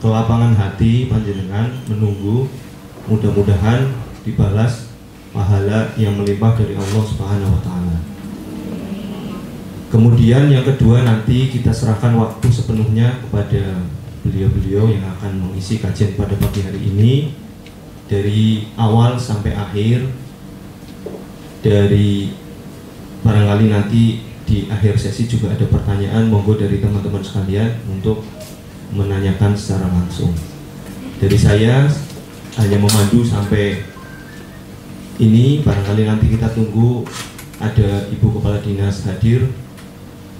kelapangan hati panjenengan menunggu mudah-mudahan dibalas pahala yang melimpah dari Allah Subhanahu wa taala. Kemudian yang kedua, nanti kita serahkan waktu sepenuhnya kepada beliau-beliau yang akan mengisi kajian pada pagi hari ini dari awal sampai akhir. Dari barangkali nanti di akhir sesi juga ada pertanyaan, monggo dari teman-teman sekalian untuk menanyakan secara langsung. Dari saya hanya memandu sampai ini, barangkali nanti kita tunggu ada Ibu Kepala Dinas hadir,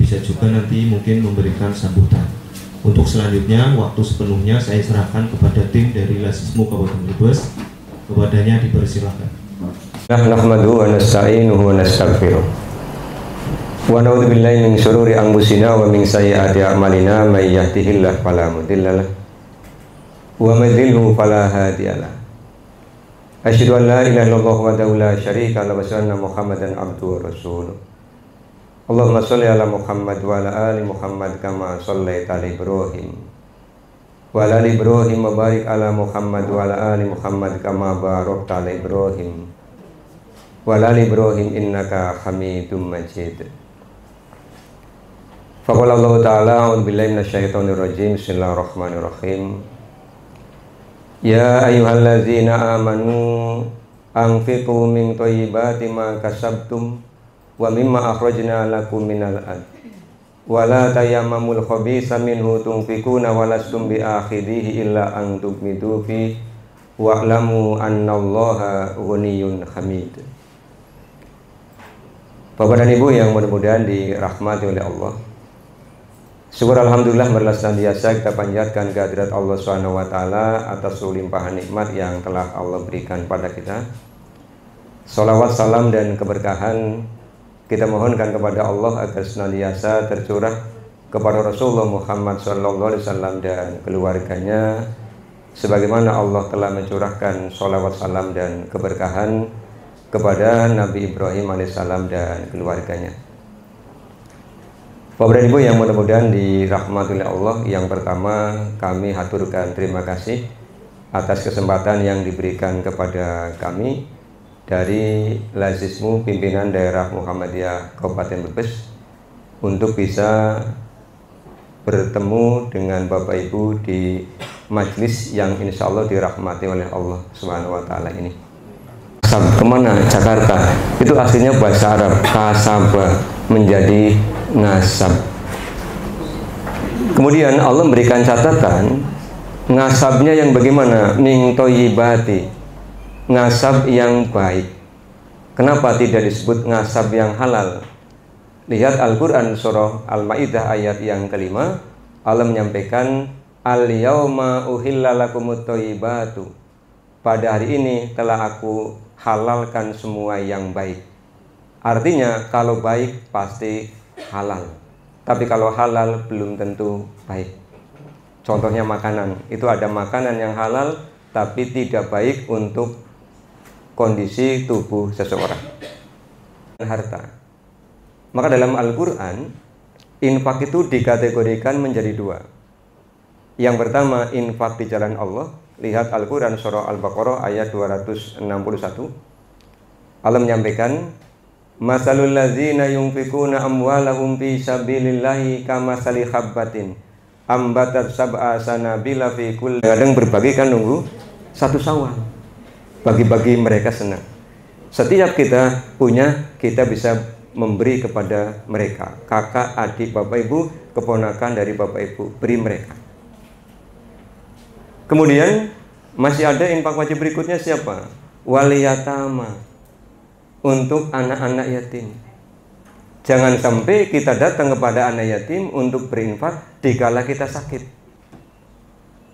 bisa juga nanti mungkin memberikan sambutan. Untuk selanjutnya, waktu sepenuhnya saya serahkan kepada tim dari Lasismu Kabupaten Brebes. Kepadanya dipersilahkan. Nahmaduhu wa nasta'inuhu wa nastaghfiruh. Wa na'udzu billahi min syururi anfusina wa min sayyiati a'malina, may yahdihillahu fala mudhillalah wa may yudhlilhu fala hadiyalah. Asyhadu an la ilaha illallah wahdahu la syarika lahu wa asyhadu anna Muhammadan abduhu wa rasuluh. Allahumma sholli ala Muhammad wa ala ali Muhammad kama shallaita ala Ibrahim wa ala ali Ibrahim wa barik ala Muhammad wa ala ali Muhammad kama barakta ala Ibrahim wa ala ali Ibrahim innaka Hamidum Majid. Faqala Allah Ta'ala a'udzu billahi minasyaitonir rajim. Bismillahirrahmanirrahim. Ya ayyuhallazina amanu anfiqu min thayyibati ma kasabtum wa mimma akhrajna lakum minal ard wa la tayammamul khabisa minhu tunfikuna wa lastum bi akhidhihi illa an tughmidu fi wa'lamu annallaha ghaniyyun hamid. Bapak dan Ibu yang mudah-mudahan dirahmati oleh Allah, syukur alhamdulillah bersenantiasa kita panjatkan kehadirat Allah Subhanahu wa taala atas limpahan nikmat yang telah Allah berikan pada kita. Salawat, salam dan keberkahan kita mohonkan kepada Allah agar senantiasa tercurah kepada Rasulullah Muhammad SAW dan keluarganya, sebagaimana Allah telah mencurahkan sholawat, salam dan keberkahan kepada Nabi Ibrahim alaihissalam dan keluarganya. Bapak dan Ibu yang mudah-mudahan dirahmati oleh Allah, yang pertama kami haturkan terima kasih atas kesempatan yang diberikan kepada kami dari Lasismu pimpinan daerah Muhammadiyah Kabupaten Brebes untuk bisa bertemu dengan Bapak Ibu di majelis yang insya Allah dirahmati oleh Allah Subhanahu wa taala ini. Kasab, kemana? Jakarta. Itu aslinya bahasa Arab, kasaba, menjadi ngasab. Kemudian Allah memberikan catatan, ngasabnya yang bagaimana? Min thayyibati, ngasab yang baik. Kenapa tidak disebut ngasab yang halal? Lihat Al-Quran surah Al-Ma'idah ayat yang kelima. Allah menyampaikan, al-yawma uhilla lakumut thayyibatu, pada hari ini telah aku halalkan semua yang baik. Artinya kalau baik pasti halal, tapi kalau halal belum tentu baik. Contohnya makanan, itu ada makanan yang halal tapi tidak baik untuk kondisi tubuh seseorang. Harta. Maka dalam Al-Quran, infak itu dikategorikan menjadi dua. Yang pertama, infak di jalan Allah. Lihat Al-Quran surah Al-Baqarah ayat 261. Allah menyampaikan, masalul ladzina yunfikuna amwalahum fi sabilillahi kamasali habbatin ambatat sab'a sanabila fi kulli. Kadang berbagi kan nunggu satu Syawal. Bagi-bagi mereka senang. Setiap kita punya, kita bisa memberi kepada mereka. Kakak, adik, bapak, ibu, keponakan dari bapak, ibu, beri mereka. Kemudian masih ada infak wajib berikutnya siapa? Waliyatama, untuk anak-anak yatim. Jangan sampai kita datang kepada anak yatim untuk berinfak dikala kita sakit.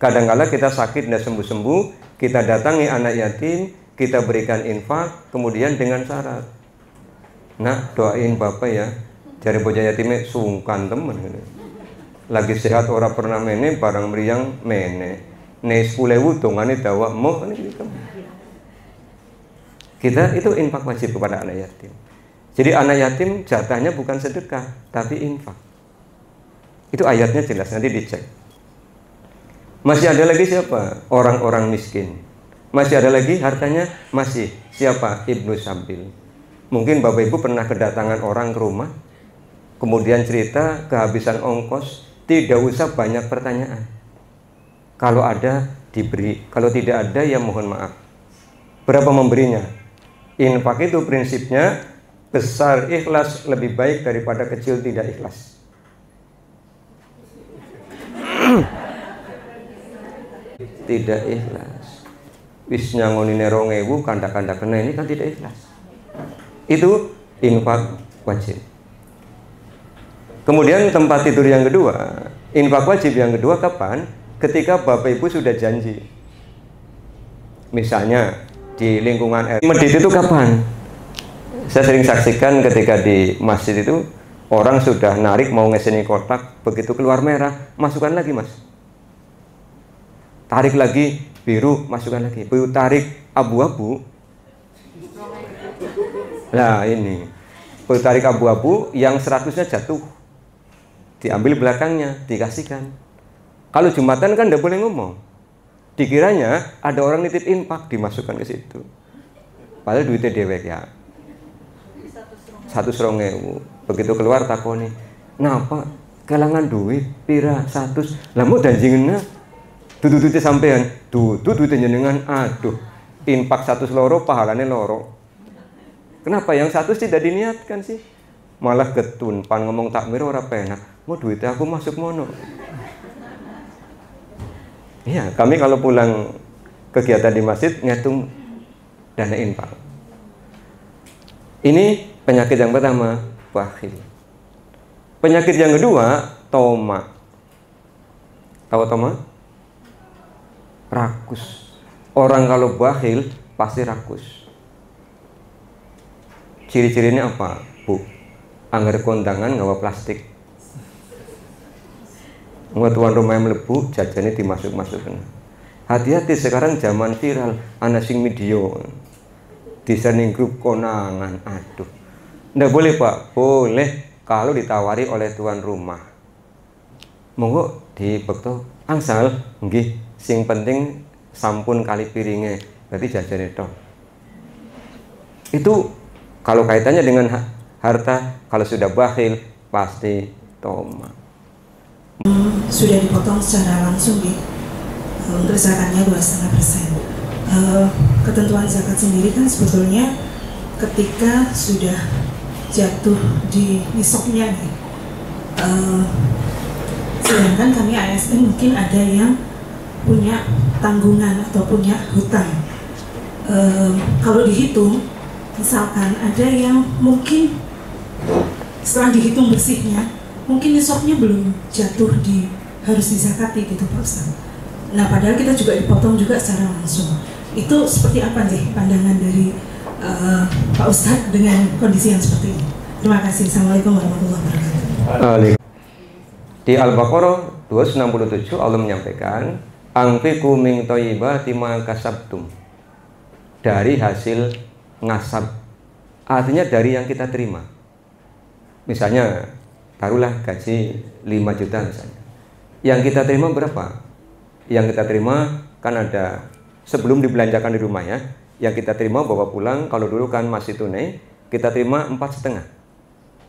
Kadang-kala kita sakit dan sembuh-sembuh, kita datangi anak yatim, kita berikan infak, kemudian dengan syarat, nak doain bapak ya, cari bocah yatimnya sungkan temen, lagi sehat orang pernah mene, barang meriang mene, nes 10.000 tongane dawa moh, kita itu infak wajib kepada anak yatim. Jadi anak yatim jatahnya bukan sedekah, tapi infak. Itu ayatnya jelas, nanti dicek. Masih ada lagi siapa? Orang-orang miskin. Masih ada lagi hartanya? Masih. Siapa? Ibnu Sabil. Mungkin Bapak Ibu pernah kedatangan orang ke rumah, kemudian cerita kehabisan ongkos, tidak usah banyak pertanyaan. Kalau ada, diberi. Kalau tidak ada, ya mohon maaf. Berapa memberinya? Infak itu prinsipnya besar ikhlas lebih baik daripada kecil tidak ikhlas. Tidak ikhlas. Wis nyangonine 2000 kanda-kanda kena, ini kan tidak ikhlas. Itu infak wajib. Kemudian tempat tidur yang kedua, infak wajib yang kedua kapan? Ketika Bapak Ibu sudah janji. Misalnya di lingkungan medit itu kapan? Saya sering saksikan ketika di masjid itu orang sudah narik mau ngeseni kotak, begitu keluar merah, masukkan lagi mas. Tarik lagi biru, masukkan lagi. Begitu tarik abu-abu. Nah ini, begitu tarik abu-abu yang 100-nya jatuh, diambil belakangnya, dikasihkan. Kalau Jumatan kan tidak boleh ngomong. Dikiranya ada orang nitip infak, dimasukkan ke situ. Padahal duitnya dewek ya. 100.000. Begitu keluar takoni, napa kelangan duit pira 100. Lah mau danjingna dudu-dudu sampean, dudu duitnya jenengan. Aduh, infak 100 loro pahalane loro. Kenapa yang 100 tidak diniatkan sih? Malah getun pan ngomong takmir ora penak. Mau duitnya aku masuk mono. Iya, kami kalau pulang kegiatan di masjid ngitung dana infak. Ini penyakit yang pertama, bakhil. Penyakit yang kedua, toma. Tahu toma? Rakus. Orang kalau bakhil pasti rakus. Ciri-cirinya apa, Bu? Angger kondangan ngawa plastik. Nggak tuan rumah yang melebu, jajannya dimasuk-masukkan. Hati-hati sekarang zaman viral, ana sing video, desain grup konangan. Aduh, nggak boleh Pak, boleh kalau ditawari oleh tuan rumah. Monggo dibekto angsal, nggih. Sing penting sampun kali piringnya, berarti jajannya toh. Itu kalau kaitannya dengan harta, kalau sudah bakhil pasti toma. Sudah dipotong secara langsung gitu. Untuk zakatnya 2,5%. Ketentuan zakat sendiri kan sebetulnya ketika sudah jatuh di nisabnya nih. Sedangkan kami ASN mungkin ada yang punya tanggungan atau punya hutang. Kalau dihitung, misalkan ada yang mungkin setelah dihitung bersihnya, mungkin nisabnya belum jatuh di harus dizakati gitu Pak Ustaz. Nah padahal kita juga dipotong juga secara langsung. Itu seperti apa sih pandangan dari Pak Ustaz dengan kondisi yang seperti ini? Terima kasih. Assalamualaikum warahmatullahi wabarakatuh. Di Al-Baqarah 267 Allah menyampaikan, anfiqu min thayyibati ma kasabtum. Dari hasil ngasab. Artinya dari yang kita terima. Misalnya taruhlah gaji 5 juta misalnya. Yang kita terima berapa? Yang kita terima kan ada sebelum dibelanjakan di rumah ya. Yang kita terima bawa pulang, kalau dulu kan masih tunai, kita terima 4,5.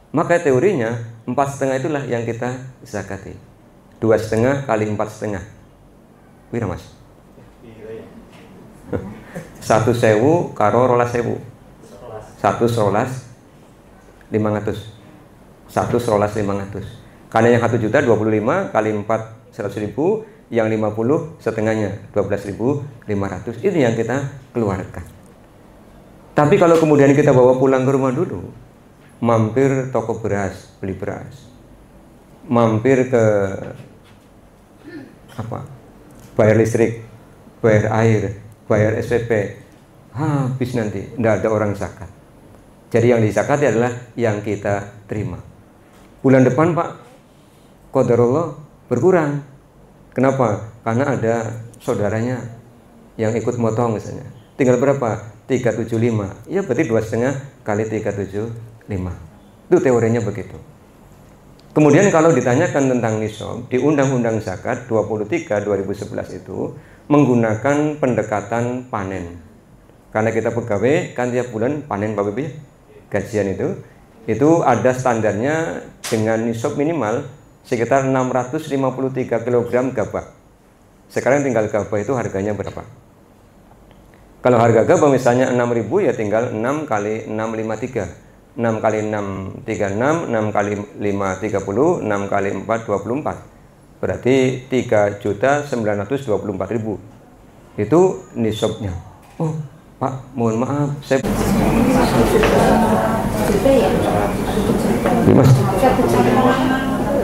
Maka teorinya 4,5 itulah yang kita zakati. 2,5 kali 4,5. Pira Mas? 1.000 karo 12.000. 1.500. 1.500. Karena yang 1 juta 25 kali 4 100.000, yang 50 setengahnya 12.500. Itu yang kita keluarkan. Tapi kalau kemudian kita bawa pulang ke rumah dulu, mampir toko beras, beli beras, mampir ke apa? Bayar listrik, bayar air, bayar SPP, habis nanti, tidak ada orang zakat. Jadi yang dizakati adalah yang kita terima. Bulan depan Pak, qadarullah berkurang. Kenapa? Karena ada saudaranya yang ikut motong misalnya. Tinggal berapa? 375. Ya berarti 2,5 kali 375. Itu teorinya begitu. Kemudian kalau ditanyakan tentang nisab, di Undang-Undang Zakat 23 2011 itu menggunakan pendekatan panen. Karena kita pegawai kan tiap bulan panen Bapak Ibu ya, gajian itu ada standarnya dengan nisab minimal sekitar 653 kg gabah. Sekarang tinggal gabah itu harganya berapa? Kalau harga gabah misalnya 6.000 ya tinggal 6 kali 653. 6 kali 6 36, 6 kali 5 30, 6 kali 4 24. Berarti 3.924.000. Itu nisabnya. Oh, Pak, mohon maaf, saya Mas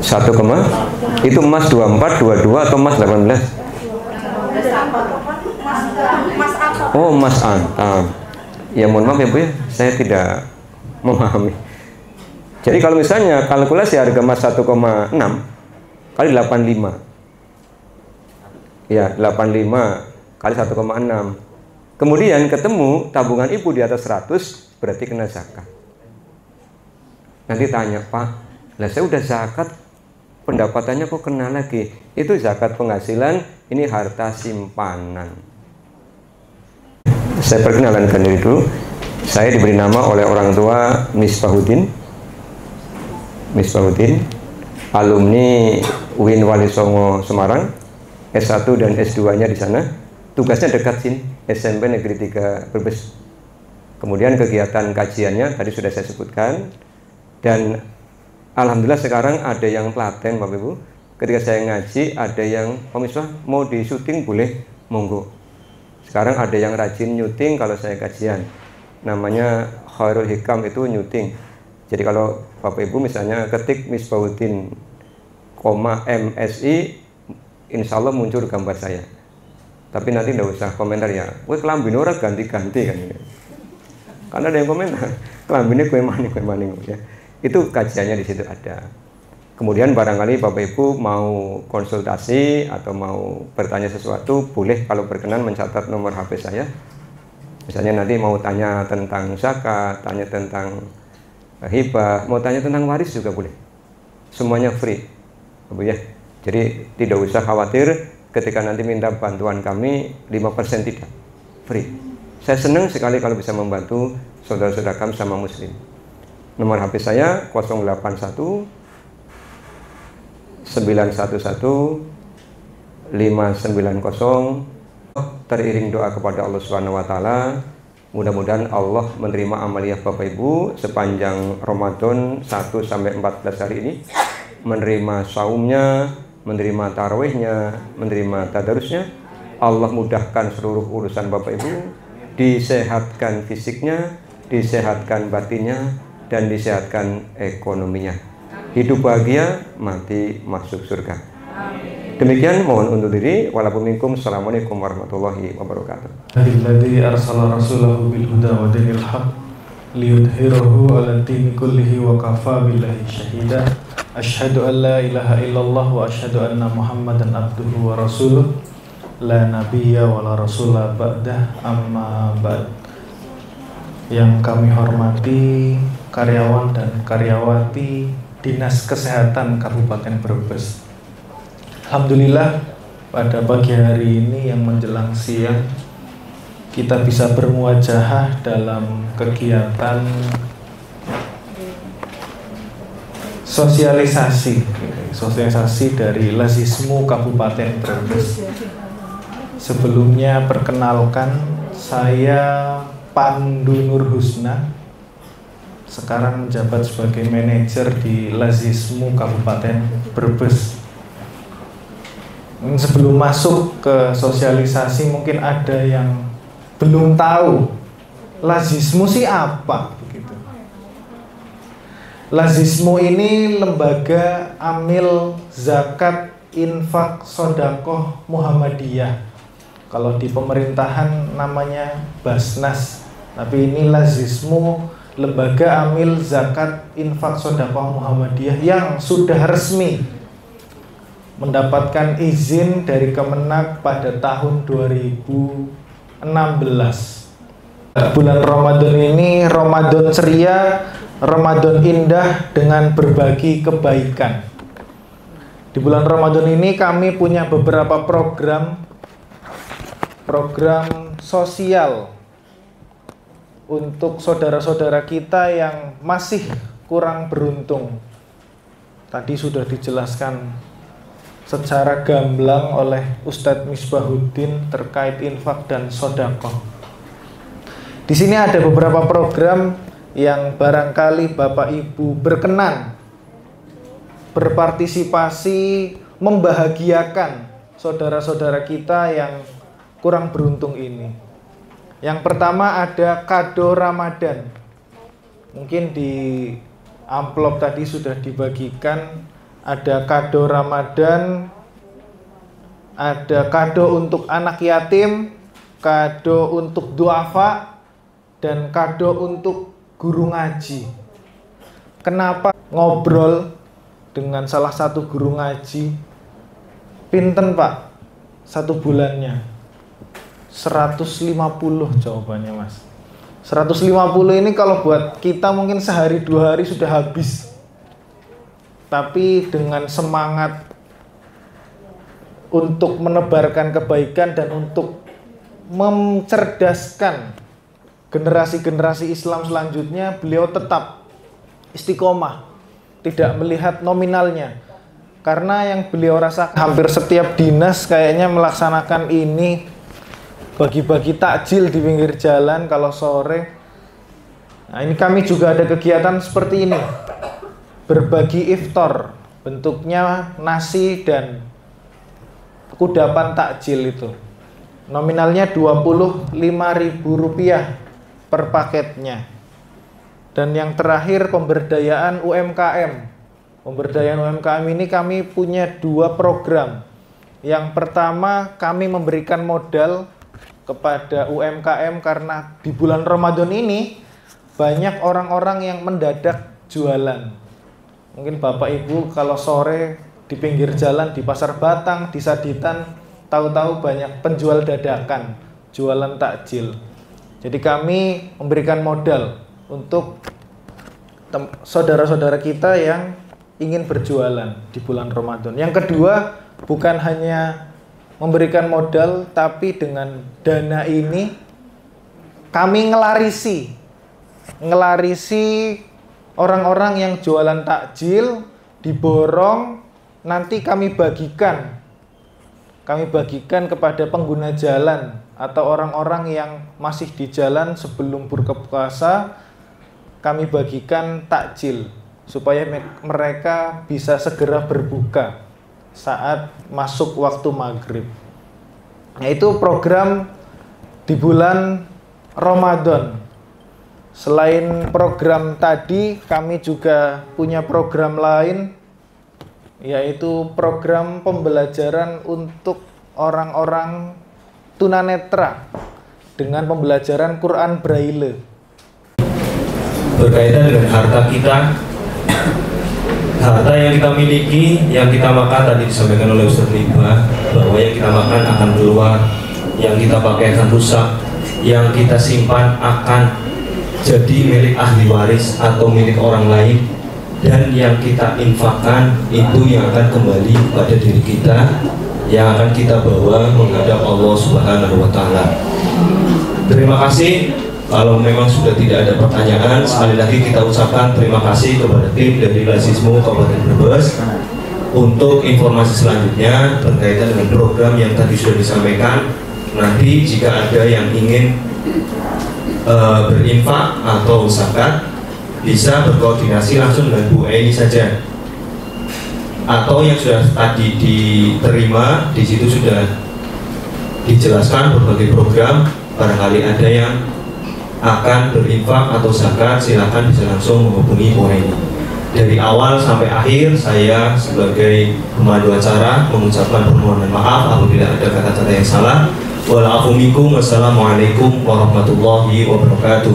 1, itu emas 24, 22 atau emas 18? Oh, emas antam. Ya mohon maaf ya Bu ya, saya tidak memahami. Jadi kalau misalnya kalkulasi harga emas 1,6 kali 85, ya 85 kali 1,6, kemudian ketemu tabungan ibu di atas 100, berarti kena zakat. Nanti tanya, Pak, lah saya udah zakat, pendapatannya kok kena lagi? Itu zakat penghasilan, ini harta simpanan. Saya perkenalkan diri dulu. Saya diberi nama oleh orang tua Misbahuddin, alumni UIN Wali Songo Semarang, S1 dan S2-nya di sana. Tugasnya dekat sini, SMP Negeri 3 Brebes. Kemudian kegiatan kajiannya tadi sudah saya sebutkan, dan alhamdulillah sekarang ada yang telaten Bapak Ibu. Ketika saya ngaji ada yang pemisah mau di syuting boleh, monggo. Sekarang ada yang rajin nyuting kalau saya kajian. Namanya Khairul Hikam, itu nyuting. Jadi kalau Bapak Ibu misalnya ketik Misbahuddin, MSI, insya Allah muncul gambar saya. Tapi nanti tidak usah komentar ya, wah kelambine ora ganti-ganti kan. Karena ada yang komentar, kelambine kue maning ya. Itu kajiannya di situ ada. Kemudian barangkali Bapak Ibu mau konsultasi atau mau bertanya sesuatu, boleh kalau berkenan mencatat nomor HP saya. Misalnya nanti mau tanya tentang zakat, tanya tentang hibah, mau tanya tentang waris juga boleh. Semuanya free, Bapak ya. Jadi tidak usah khawatir ketika nanti minta bantuan kami 5% tidak, free. Saya senang sekali kalau bisa membantu saudara-saudara kami sama muslim. Nomor HP saya 081 911 590. Teriring doa kepada Allah Subhanahu wa taala, mudah-mudahan Allah menerima amaliyah Bapak Ibu sepanjang Ramadan 1 sampai 14 hari ini, menerima saumnya, menerima tarawihnya, menerima tadarusnya. Allah mudahkan seluruh urusan Bapak Ibu, disehatkan fisiknya, disehatkan batinnya, dan disehatkan ekonominya. Hidup bahagia, mati masuk surga. Demikian mohon undur diri. Walaupun minkum. Assalamualaikum warahmatullahi wabarakatuh. Alladzi arsala rasulahu bil huda wa dinil haq liyudhhirahu 'ala dini kullihi wa kafa billahi syahida. Asyhadu an la ilaha illallah wa asyhadu anna Muhammadan abduhu wa rasuluh. La nabiyya wa la rasula ba'dah, amma ba'd. Yang kami hormati karyawan dan karyawati Dinas Kesehatan Kabupaten Brebes. Alhamdulillah pada pagi hari ini yang menjelang siang kita bisa bermuajahah dalam kegiatan sosialisasi dari Lazismu Kabupaten Brebes. Sebelumnya perkenalkan, saya Pandu Nur Husna, sekarang menjabat sebagai manajer di Lazismu Kabupaten Brebes. Sebelum masuk ke sosialisasi, mungkin ada yang belum tahu Lazismu sih apa begitu. Lazismu ini lembaga amil zakat infak sodakoh Muhammadiyah. Kalau di pemerintahan namanya Basnas, tapi ini Lazismu, lembaga amil zakat infak sodakoh Muhammadiyah yang sudah resmi mendapatkan izin dari Kemenak pada tahun 2016. Bulan Ramadan ini Ramadan ceria, Ramadan indah dengan berbagi kebaikan. Di bulan Ramadan ini kami punya beberapa program sosial untuk saudara-saudara kita yang masih kurang beruntung. Tadi sudah dijelaskan secara gamblang oleh Ustadz Misbahuddin terkait infak dan sedekah. Di sini ada beberapa program yang barangkali Bapak Ibu berkenan berpartisipasi membahagiakan saudara-saudara kita yang kurang beruntung ini. Yang pertama ada kado Ramadan. Mungkin di amplop tadi sudah dibagikan, ada kado Ramadan, ada kado untuk anak yatim, kado untuk duafa, dan kado untuk guru ngaji. Kenapa ngobrol dengan salah satu guru ngaji? Pinten Pak? 1 bulannya 150 jawabannya Mas. 150 ini kalau buat kita mungkin sehari 2 hari sudah habis. Tapi dengan semangat untuk menebarkan kebaikan dan untuk mencerdaskan generasi-generasi Islam selanjutnya, beliau tetap istiqomah, tidak melihat nominalnya. Karena yang beliau rasakan hampir setiap dinas kayaknya melaksanakan ini, bagi-bagi takjil di pinggir jalan kalau sore. Nah, ini kami juga ada kegiatan seperti ini, berbagi iftar, bentuknya nasi dan kudapan takjil itu. Nominalnya Rp25.000 per paketnya. Dan yang terakhir pemberdayaan UMKM. Pemberdayaan UMKM ini kami punya 2 program. Yang pertama, kami memberikan modal kepada UMKM karena di bulan Ramadan ini banyak orang-orang yang mendadak jualan. Mungkin Bapak Ibu kalau sore di pinggir jalan, di Pasar Batang, di Saditan, tahu-tahu banyak penjual dadakan, jualan takjil. Jadi kami memberikan modal untuk saudara-saudara kita yang ingin berjualan di bulan Ramadan. Yang kedua, bukan hanya memberikan modal, tapi dengan dana ini kami ngelarisi orang-orang yang jualan takjil, diborong, nanti kami bagikan kepada pengguna jalan atau orang-orang yang masih di jalan sebelum berbuka puasa. Kami bagikan takjil supaya mereka bisa segera berbuka saat masuk waktu maghrib. Nah, itu program di bulan Ramadan. Selain program tadi, kami juga punya program lain, yaitu program pembelajaran untuk orang-orang tunanetra dengan pembelajaran Quran Braille. Berkaitan dengan harta kita, harta yang kita miliki, yang kita makan, tadi disampaikan oleh Ustaz Libah bahwa yang kita makan akan keluar, yang kita pakai akan rusak, yang kita simpan akan jadi milik ahli waris atau milik orang lain, dan yang kita infakkan itu yang akan kembali pada diri kita, yang akan kita bawa menghadap Allah Subhanahu wa Ta'ala. Terima kasih. Kalau memang sudah tidak ada pertanyaan, sekali lagi kita ucapkan terima kasih kepada tim dari Lazismu Kabupaten Brebes. Untuk informasi selanjutnya berkaitan dengan program yang tadi sudah disampaikan, nanti jika ada yang ingin berinfak atau zakat, bisa berkoordinasi langsung dengan Bu Eni saja, atau yang sudah tadi diterima di situ sudah dijelaskan berbagai program. Barangkali ada yang akan berinfak atau zakat, silakan bisa langsung menghubungi Bu Eni. Dari awal sampai akhir saya sebagai pemandu acara mengucapkan permohonan maaf apabila ada kata-kata yang salah. Wassalamualaikum warahmatullahi wabarakatuh.